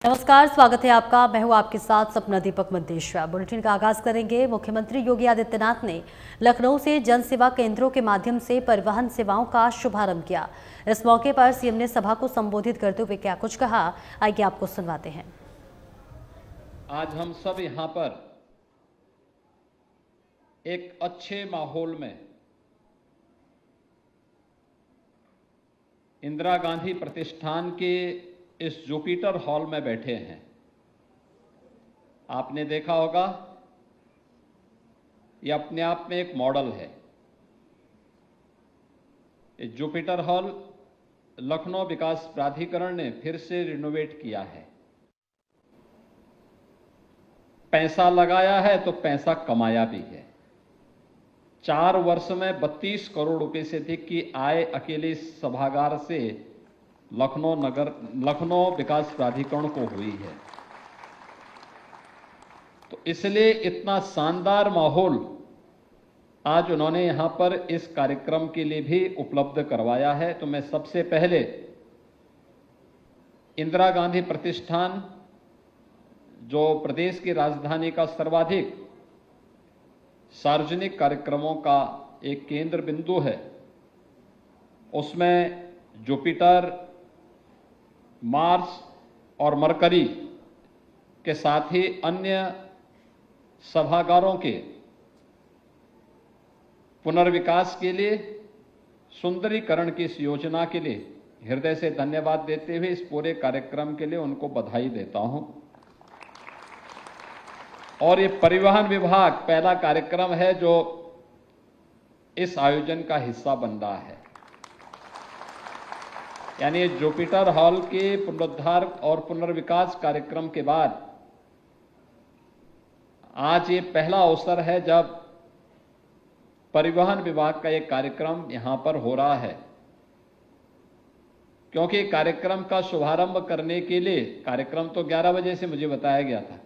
नमस्कार, स्वागत है आपका। मैं हूं आपके साथ सपना दीपक मंतेश्वर। बुलेटिन का आगाज करेंगे। मुख्यमंत्री योगी आदित्यनाथ ने लखनऊ से जन सेवा केंद्रों के माध्यम से परिवहन सेवाओं का शुभारंभ किया। इस मौके पर सीएम ने सभा को संबोधित करते हुए क्या कुछ कहा, आइए आपको सुनवाते हैं। आज हम सब यहाँ पर एक अच्छे माहौल में इंदिरा गांधी प्रतिष्ठान के इस जुपिटर हॉल में बैठे हैं। आपने देखा होगा, ये अपने आप में एक मॉडल है। ये जुपिटर हॉल लखनऊ विकास प्राधिकरण ने फिर से रिनोवेट किया है। पैसा लगाया है तो पैसा कमाया भी है। 4 वर्ष में 32 करोड़ रुपए से अधिक की आय अकेले इस सभागार से लखनऊ विकास प्राधिकरण को हुई है। तो इसलिए इतना शानदार माहौल आज उन्होंने यहां पर इस कार्यक्रम के लिए भी उपलब्ध करवाया है। तो मैं सबसे पहले इंदिरा गांधी प्रतिष्ठान, जो प्रदेश की राजधानी का सर्वाधिक सार्वजनिक कार्यक्रमों का एक केंद्र बिंदु है, उसमें जुपिटर, मार्स और मरकरी के साथ ही अन्य सभागारों के पुनर्विकास के लिए, सुंदरीकरण की इस योजना के लिए हृदय से धन्यवाद देते हुए इस पूरे कार्यक्रम के लिए उनको बधाई देता हूं। और ये परिवहन विभाग पहला कार्यक्रम है जो इस आयोजन का हिस्सा बन रहा है। यानी जुपिटर हॉल के पुनरुद्धार और पुनर्विकास कार्यक्रम के बाद आज ये पहला अवसर है जब परिवहन विभाग का एक कार्यक्रम यहां पर हो रहा है। क्योंकि कार्यक्रम का शुभारंभ करने के लिए, कार्यक्रम तो 11 बजे से मुझे बताया गया था,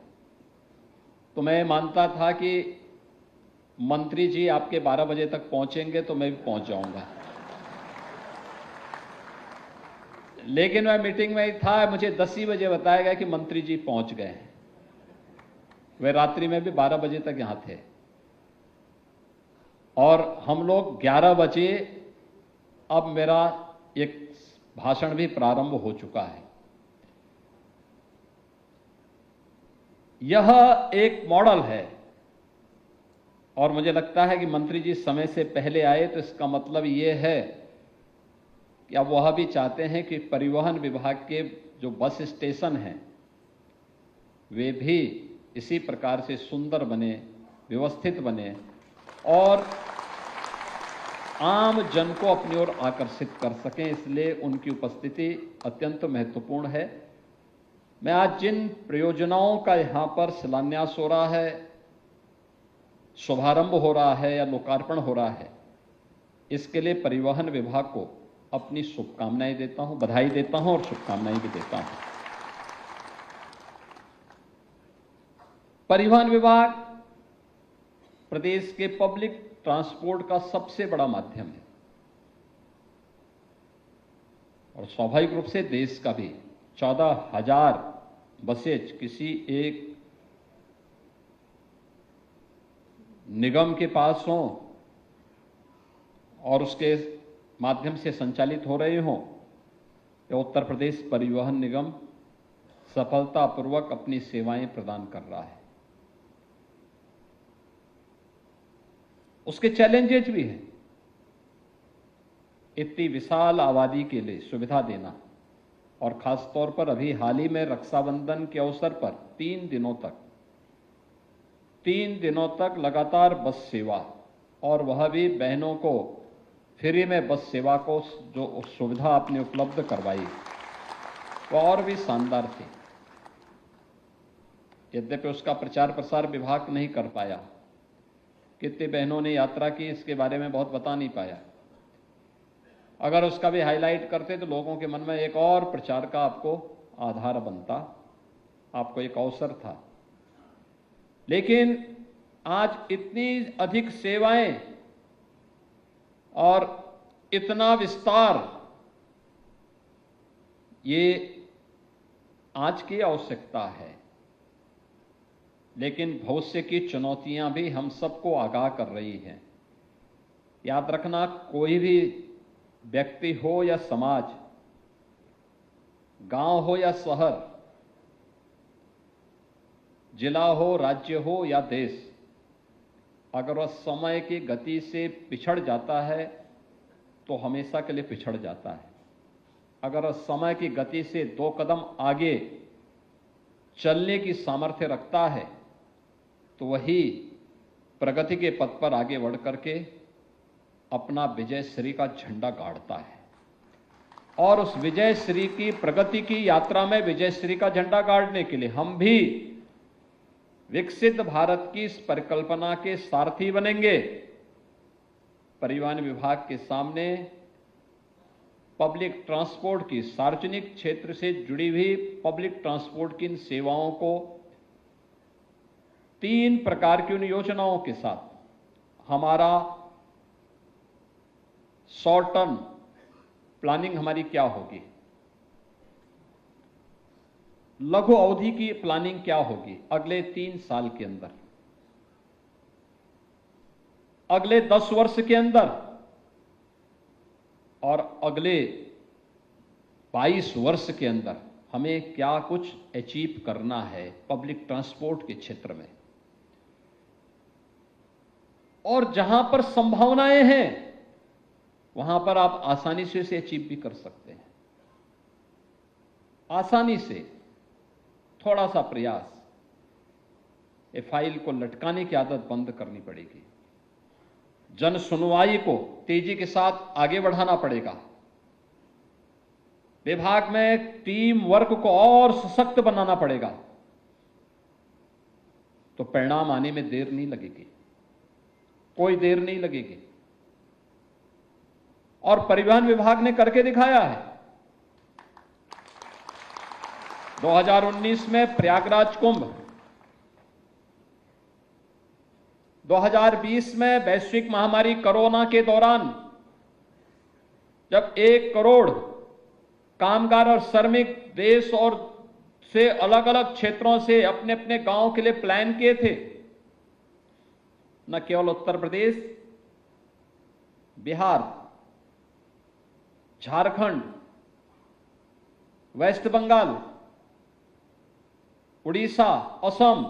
तो मैं मानता था कि मंत्री जी आपके 12 बजे तक पहुंचेंगे तो मैं भी पहुंच जाऊंगा। लेकिन मैं मीटिंग में ही था, मुझे 10 ही बजे बताया गया कि मंत्री जी पहुंच गए हैं। वे रात्रि में भी 12 बजे तक यहां थे और हम लोग 11 बजे, अब मेरा एक भाषण भी प्रारंभ हो चुका है। यह एक मॉडल है और मुझे लगता है कि मंत्री जी समय से पहले आए, तो इसका मतलब यह है कि अब वह भी चाहते हैं कि परिवहन विभाग के जो बस स्टेशन हैं वे भी इसी प्रकार से सुंदर बने, व्यवस्थित बने और आम जन को अपनी ओर आकर्षित कर सकें। इसलिए उनकी उपस्थिति अत्यंत महत्वपूर्ण है। मैं आज जिन परियोजनाओं का यहां पर शिलान्यास हो रहा है, शुभारंभ हो रहा है या लोकार्पण हो रहा है, इसके लिए परिवहन विभाग को अपनी शुभकामनाएं देता हूं, बधाई देता हूं और शुभकामनाएं भी देता हूं। परिवहन विभाग प्रदेश के पब्लिक ट्रांसपोर्ट का सबसे बड़ा माध्यम है और स्वाभाविक रूप से देश का भी। 14,000 बसेज किसी एक निगम के पास हों और उसके माध्यम से संचालित हो रहे हों, या उत्तर प्रदेश परिवहन निगम सफलतापूर्वक अपनी सेवाएं प्रदान कर रहा है। उसके चैलेंजेस भी हैं। इतनी विशाल आबादी के लिए सुविधा देना, और खासतौर पर अभी हाल ही में रक्षाबंधन के अवसर पर 3 दिनों तक लगातार बस सेवा, और वह भी बहनों को फ्री में बस सेवा को जो सुविधा आपने उपलब्ध करवाई वह और भी शानदार थी। यद्यपि उसका प्रचार प्रसार विभाग नहीं कर पाया, कितनी बहनों ने यात्रा की इसके बारे में बहुत बता नहीं पाया। अगर उसका भी हाईलाइट करते तो लोगों के मन में एक और प्रचार का आपको आधार बनता, आपको एक अवसर था। लेकिन आज इतनी अधिक सेवाएं और इतना विस्तार, ये आज की आवश्यकता है, लेकिन भविष्य की चुनौतियां भी हम सबको आगाह कर रही हैं। याद रखना, कोई भी व्यक्ति हो या समाज, गांव हो या शहर, जिला हो, राज्य हो या देश, अगर वह समय की गति से पिछड़ जाता है तो हमेशा के लिए पिछड़ जाता है। अगर वह समय की गति से 2 कदम आगे चलने की सामर्थ्य रखता है तो वही प्रगति के पथ पर आगे बढ़ करके अपना विजयश्री का झंडा गाड़ता है। और उस विजयश्री की, प्रगति की यात्रा में विजयश्री का झंडा गाड़ने के लिए हम भी विकसित भारत की इस परिकल्पना के सारथी बनेंगे। परिवहन विभाग के सामने पब्लिक ट्रांसपोर्ट की, सार्वजनिक क्षेत्र से जुड़ी हुई पब्लिक ट्रांसपोर्ट की इन सेवाओं को 3 प्रकार की उन योजनाओं के साथ हमारा शॉर्ट टर्म प्लानिंग हमारी क्या होगी, लघु अवधि की प्लानिंग क्या होगी अगले 3 साल के अंदर, अगले 10 वर्ष के अंदर और अगले 22 वर्ष के अंदर हमें क्या कुछ अचीव करना है पब्लिक ट्रांसपोर्ट के क्षेत्र में। और जहां पर संभावनाएं हैं वहां पर आप आसानी से इसे अचीव भी कर सकते हैं। आसानी से, थोड़ा सा प्रयास, ये फाइल को लटकाने की आदत बंद करनी पड़ेगी। जन सुनवाई को तेजी के साथ आगे बढ़ाना पड़ेगा। विभाग में टीम वर्क को और सशक्त बनाना पड़ेगा, तो परिणाम आने में देर नहीं लगेगी, कोई देर नहीं लगेगी। और परिवहन विभाग ने करके दिखाया है। 2019 में प्रयागराज कुंभ, 2020 में वैश्विक महामारी कोरोना के दौरान जब 1 करोड़ कामगार और श्रमिक देश और से अलग अलग क्षेत्रों से अपने अपने गांव के लिए प्लान किए थे, न केवल उत्तर प्रदेश, बिहार, झारखंड, वेस्ट बंगाल, उड़ीसा, असम,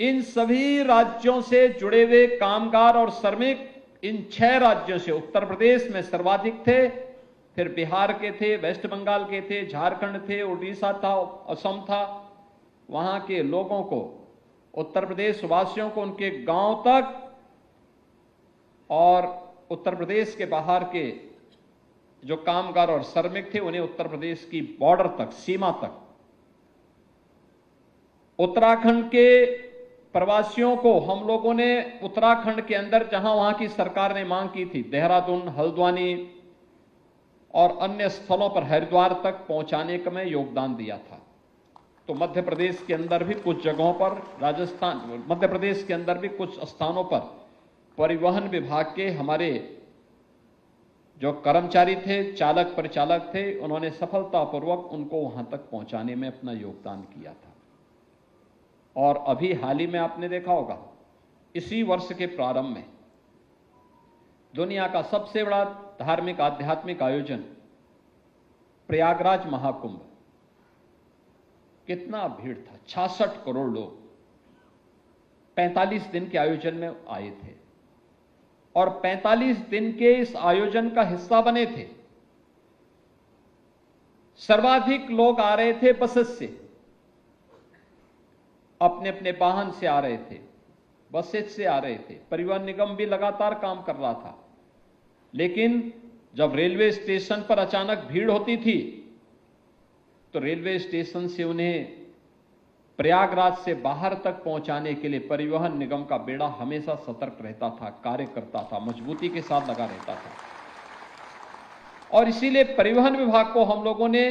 इन सभी राज्यों से जुड़े हुए कामगार और श्रमिक इन 6 राज्यों से, उत्तर प्रदेश में सर्वाधिक थे, फिर बिहार के थे, वेस्ट बंगाल के थे, झारखंड थे, उड़ीसा था, असम था। वहां के लोगों को, उत्तर प्रदेश वासियों को उनके गांव तक और उत्तर प्रदेश के बाहर के जो कामगार और श्रमिक थे उन्हें उत्तर प्रदेश की बॉर्डर तक, सीमा तक। उत्तराखंड के प्रवासियों को हम लोगों ने उत्तराखंड के अंदर, जहां वहां की सरकार ने मांग की थी, देहरादून, हल्द्वानी और अन्य स्थलों पर, हरिद्वार तक पहुंचाने का मैं योगदान दिया था। तो मध्य प्रदेश के अंदर भी कुछ जगहों पर, राजस्थान, मध्य प्रदेश के अंदर भी कुछ स्थानों पर परिवहन विभाग के हमारे जो कर्मचारी थे, चालक परिचालक थे, उन्होंने सफलतापूर्वक उनको वहां तक पहुंचाने में अपना योगदान किया था। और अभी हाल ही में आपने देखा होगा, इसी वर्ष के प्रारंभ में दुनिया का सबसे बड़ा धार्मिक आध्यात्मिक आयोजन प्रयागराज महाकुंभ, कितना भीड़ था, 66 करोड़ लोग 45 दिन के आयोजन में आए थे और 45 दिन के इस आयोजन का हिस्सा बने थे। सर्वाधिक लोग आ रहे थे बसेस से, अपने अपने वाहन से आ रहे थे, बसेस से आ रहे थे। परिवहन निगम भी लगातार काम कर रहा था, लेकिन जब रेलवे स्टेशन पर अचानक भीड़ होती थी तो रेलवे स्टेशन से उन्हें प्रयागराज से बाहर तक पहुंचाने के लिए परिवहन निगम का बेड़ा हमेशा सतर्क रहता था, कार्य करता था, मजबूती के साथ लगा रहता था। और इसीलिए परिवहन विभाग को हम लोगों ने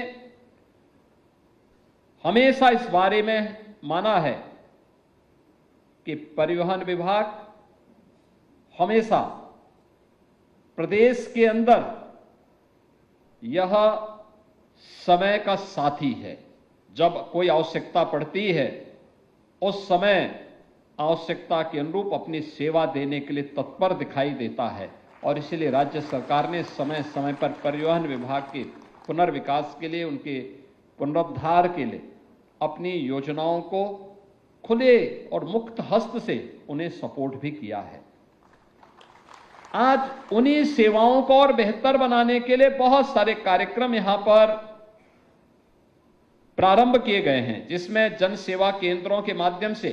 हमेशा इस बारे में माना है कि परिवहन विभाग हमेशा प्रदेश के अंदर यह समय का साथी है, जब कोई आवश्यकता पड़ती है उस समय आवश्यकता के अनुरूप अपनी सेवा देने के लिए तत्पर दिखाई देता है। और इसलिए राज्य सरकार ने समय समय पर परिवहन विभाग के पुनर्विकास के लिए, उनके पुनरुद्धार के लिए अपनी योजनाओं को खुले और मुक्त हस्त से उन्हें सपोर्ट भी किया है। आज उन्हीं सेवाओं को और बेहतर बनाने के लिए बहुत सारे कार्यक्रम यहां पर प्रारंभ किए गए हैं, जिसमें जन सेवा केंद्रों के माध्यम से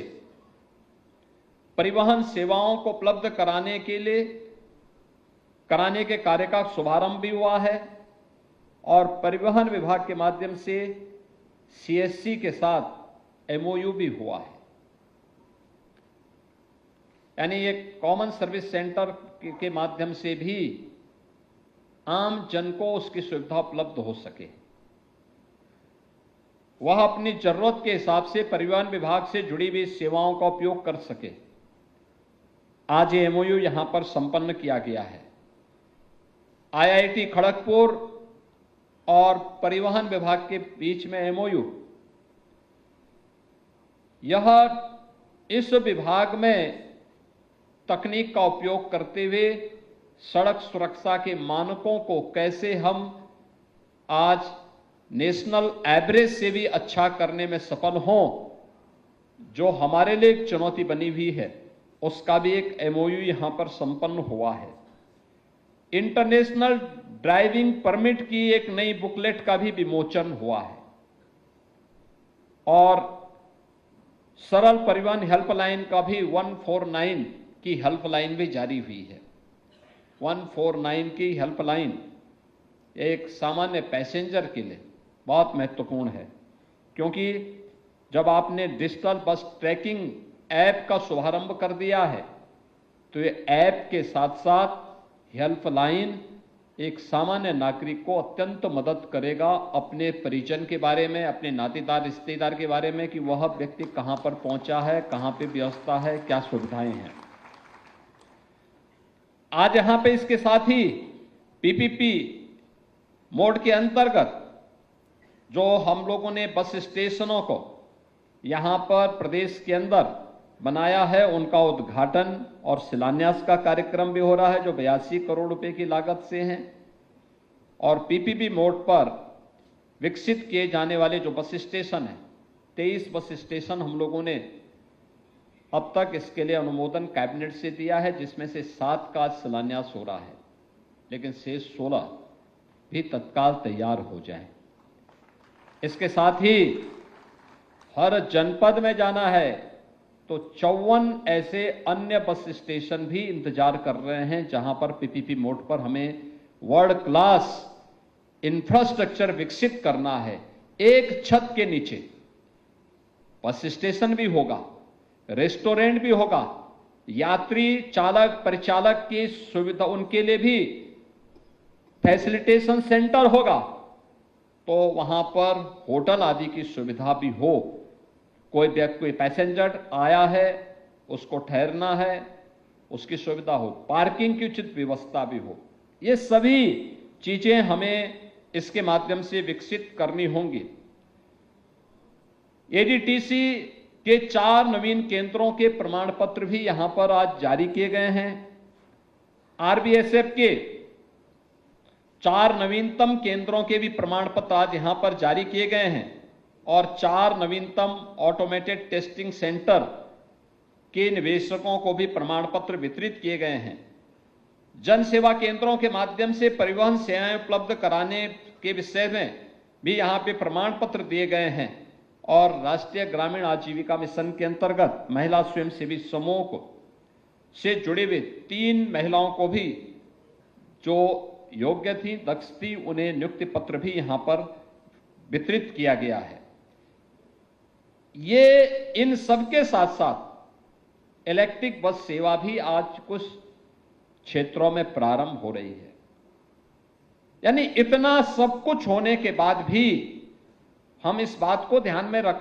परिवहन सेवाओं को उपलब्ध कराने के कार्य का शुभारंभ भी हुआ है और परिवहन विभाग के माध्यम से सीएससी के साथ एमओयू भी हुआ है। यानी एक कॉमन सर्विस सेंटर के माध्यम से भी आम जन को उसकी सुविधा उपलब्ध हो सके, वह अपनी जरूरत के हिसाब से परिवहन विभाग से जुड़ी हुई सेवाओं का उपयोग कर सके। आज ये एमओयू यहां पर संपन्न किया गया है। आईआईटी खड़गपुर और परिवहन विभाग के बीच में एमओयू, यह इस विभाग में तकनीक का उपयोग करते हुए सड़क सुरक्षा के मानकों को कैसे हम आज नेशनल एवरेज से भी अच्छा करने में सफल हों, जो हमारे लिए एक चुनौती बनी हुई है, उसका भी एक एमओयू यहां पर संपन्न हुआ है। इंटरनेशनल ड्राइविंग परमिट की एक नई बुकलेट का भी विमोचन हुआ है और सरल परिवहन हेल्पलाइन का भी 149 की हेल्पलाइन भी जारी हुई है। 149 की हेल्पलाइन एक सामान्य पैसेंजर के लिए बहुत महत्वपूर्ण है, क्योंकि जब आपने डिजिटल बस ट्रैकिंग ऐप का शुभारंभ कर दिया है तो ये ऐप के साथ साथ हेल्पलाइन एक सामान्य नागरिक को अत्यंत मदद करेगा अपने परिजन के बारे में, अपने नातेदार रिश्तेदार के बारे में कि वह व्यक्ति कहां पर पहुंचा है, कहां पे व्यवस्था है, क्या सुविधाएं हैं। आज यहां पे इसके साथ ही पीपीपी मोड के अंतर्गत जो हम लोगों ने बस स्टेशनों को यहां पर प्रदेश के अंदर बनाया है, उनका उद्घाटन और शिलान्यास का कार्यक्रम भी हो रहा है, जो 82 करोड़ रुपए की लागत से हैं। और पीपीपी मोड पर विकसित किए जाने वाले जो बस स्टेशन हैं, 23 बस स्टेशन हम लोगों ने अब तक इसके लिए अनुमोदन कैबिनेट से दिया है, जिसमें से 7 का शिलान्यास हो रहा है, लेकिन शेष 16 भी तत्काल तैयार हो जाए। इसके साथ ही हर जनपद में जाना है तो 54 ऐसे अन्य बस स्टेशन भी इंतजार कर रहे हैं, जहां पर पीपीपी मोड पर हमें वर्ल्ड क्लास इंफ्रास्ट्रक्चर विकसित करना है। एक छत के नीचे बस स्टेशन भी होगा, रेस्टोरेंट भी होगा, यात्री चालक परिचालक की सुविधा, उनके लिए भी फैसिलिटेशन सेंटर होगा, तो वहां पर होटल आदि की सुविधा भी हो। कोई पैसेंजर आया है, उसको ठहरना है, उसकी सुविधा हो, पार्किंग की उचित व्यवस्था भी हो। ये सभी चीजें हमें इसके माध्यम से विकसित करनी होंगी। एडीटीसी के 4 नवीन केंद्रों के प्रमाण पत्र भी यहां पर आज जारी किए गए हैं। आरबीएसएफ के 4 नवीनतम केंद्रों के भी प्रमाण पत्र आज यहां पर जारी किए गए हैं और 4 नवीनतम ऑटोमेटेड टेस्टिंग सेंटर के निवेशकों को भी प्रमाण पत्र वितरित किए गए हैं। जन सेवा केंद्रों के माध्यम से परिवहन सेवाएं उपलब्ध कराने के विषय में भी यहां पे प्रमाण पत्र दिए गए हैं और राष्ट्रीय ग्रामीण आजीविका मिशन के अंतर्गत महिला स्वयंसेवी समूह को से जुड़े हुए 3 महिलाओं को भी जो योग्य थी, दक्ष थी, उन्हें नियुक्ति पत्र भी यहां पर वितरित किया गया है। ये इन सबके साथ साथ इलेक्ट्रिक बस सेवा भी आज कुछ क्षेत्रों में प्रारंभ हो रही है। यानी इतना सब कुछ होने के बाद भी हम इस बात को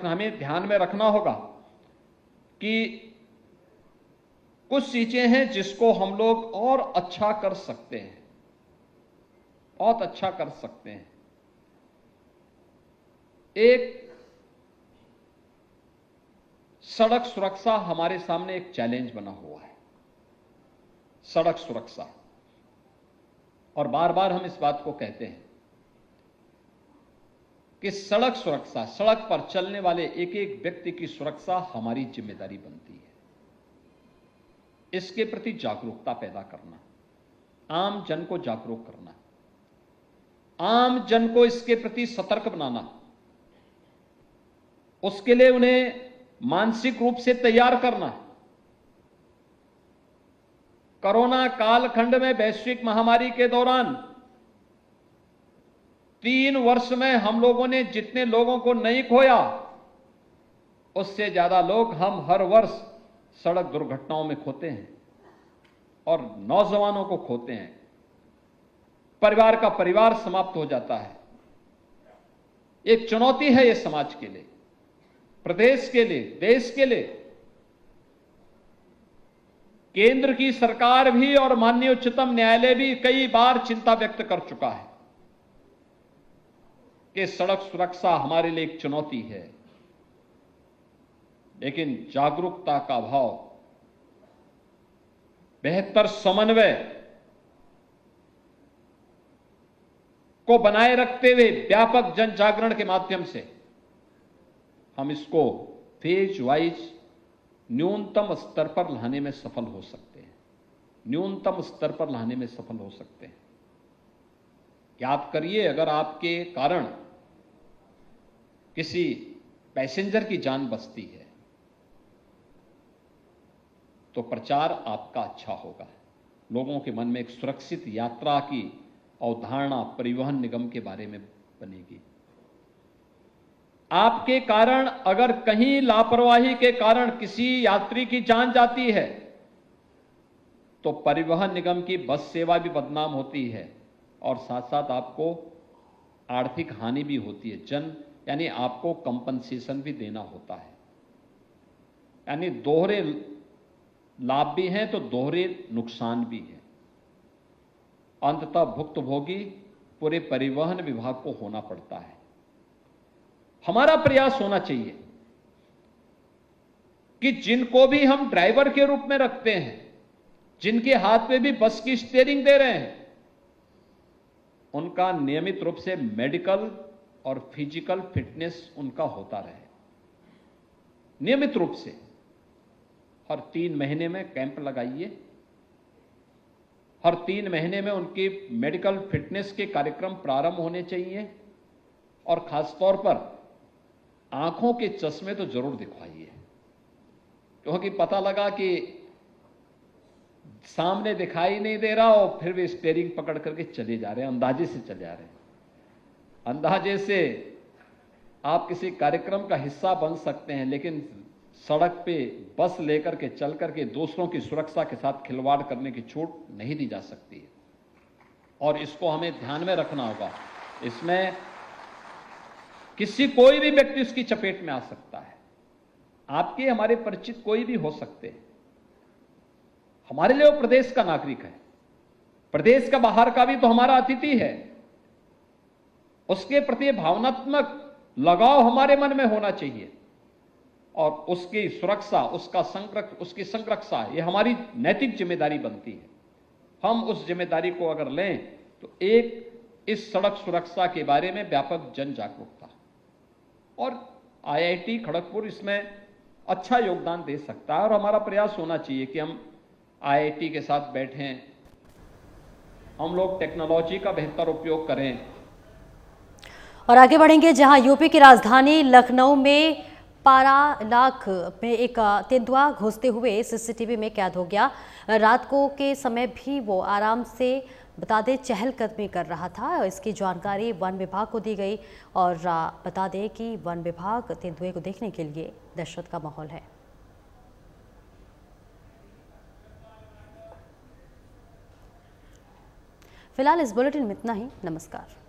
हमें ध्यान में रखना होगा कि कुछ चीजें हैं जिसको हम लोग और अच्छा कर सकते हैं, बहुत अच्छा कर सकते हैं। एक सड़क सुरक्षा हमारे सामने एक चैलेंज बना हुआ है, सड़क सुरक्षा। और बार बार हम इस बात को कहते हैं कि सड़क सुरक्षा, सड़क पर चलने वाले एक एक व्यक्ति की सुरक्षा हमारी जिम्मेदारी बनती है। इसके प्रति जागरूकता पैदा करना, आम जन को जागरूक करना, आम जन को इसके प्रति सतर्क बनाना, उसके लिए उन्हें मानसिक रूप से तैयार करना। कोरोना कालखंड में वैश्विक महामारी के दौरान 3 वर्ष में हम लोगों ने जितने लोगों को नहीं खोया, उससे ज्यादा लोग हम हर वर्ष सड़क दुर्घटनाओं में खोते हैं और नौजवानों को खोते हैं। परिवार का परिवार समाप्त हो जाता है। एक चुनौती है ये समाज के लिए, प्रदेश के लिए, देश के लिए। केंद्र की सरकार भी और माननीय उच्चतम न्यायालय भी कई बार चिंता व्यक्त कर चुका है कि सड़क सुरक्षा हमारे लिए एक चुनौती है, लेकिन जागरूकता का अभाव, बेहतर समन्वय को बनाए रखते हुए व्यापक जन जागरण के माध्यम से हम इसको फेज वाइज न्यूनतम स्तर पर लाने में सफल हो सकते हैं, न्यूनतम स्तर पर लाने में सफल हो सकते हैं। याद करिए, अगर आपके कारण किसी पैसेंजर की जान बचती है तो प्रचार आपका अच्छा होगा, लोगों के मन में एक सुरक्षित यात्रा की अवधारणा परिवहन निगम के बारे में बनेगी। आपके कारण अगर कहीं लापरवाही के कारण किसी यात्री की जान जाती है तो परिवहन निगम की बस सेवा भी बदनाम होती है और साथ साथ आपको आर्थिक हानि भी होती है, यानी आपको कंपनसेशन भी देना होता है। यानी दोहरे लाभ भी हैं तो दोहरे नुकसान भी है। अंततः भुक्तभोगी पूरे परिवहन विभाग को होना पड़ता है। हमारा प्रयास होना चाहिए कि जिनको भी हम ड्राइवर के रूप में रखते हैं, जिनके हाथ में भी बस की स्टीयरिंग दे रहे हैं, उनका नियमित रूप से मेडिकल और फिजिकल फिटनेस उनका होता रहे। नियमित रूप से हर 3 महीने में कैंप लगाइए, हर 3 महीने में उनकी मेडिकल फिटनेस के कार्यक्रम प्रारंभ होने चाहिए और खासतौर पर आंखों के चश्मे तो जरूर दिखवाइए, क्योंकि पता लगा कि सामने दिखाई नहीं दे रहा और फिर भी स्टीयरिंग पकड़ करके चले जा रहे हैं, अंदाजे से चले जा रहे हैं। अंदाजे से आप किसी कार्यक्रम का हिस्सा बन सकते हैं, लेकिन सड़क पे बस लेकर के चल करके दूसरों की सुरक्षा के साथ खिलवाड़ करने की छूट नहीं दी जा सकती है और इसको हमें ध्यान में रखना होगा। इसमें कोई भी व्यक्ति उसकी चपेट में आ सकता है, आपके हमारे परिचित कोई भी हो सकते हैं। हमारे लिए वो प्रदेश का नागरिक है, प्रदेश का बाहर का भी तो हमारा अतिथि है, उसके प्रति भावनात्मक लगाव हमारे मन में होना चाहिए और उसकी सुरक्षा, उसकी संरक्षा ये हमारी नैतिक जिम्मेदारी बनती है। हम उस जिम्मेदारी को अगर लें तो इस सड़क सुरक्षा के बारे में व्यापक जन जागरूकता और IIT खड़गपुर इसमें अच्छा योगदान दे सकता है और हमारा प्रयास होना चाहिए कि हम IIT के साथ बैठें, हम लोग टेक्नोलॉजी का बेहतर उपयोग करें। और आगे बढ़ेंगे, जहां यूपी की राजधानी लखनऊ में पारालाख में एक तेंदुआ घुसते हुए CCTV में कैद हो गया। रात को के समय भी वो आराम से, बता दें, चहलकदमी कर रहा था। इसकी जानकारी वन विभाग को दी गई और बता दें कि वन विभाग तेंदुए को देखने के लिए दहशत का माहौल है। फिलहाल इस बुलेटिन में इतना ही। नमस्कार।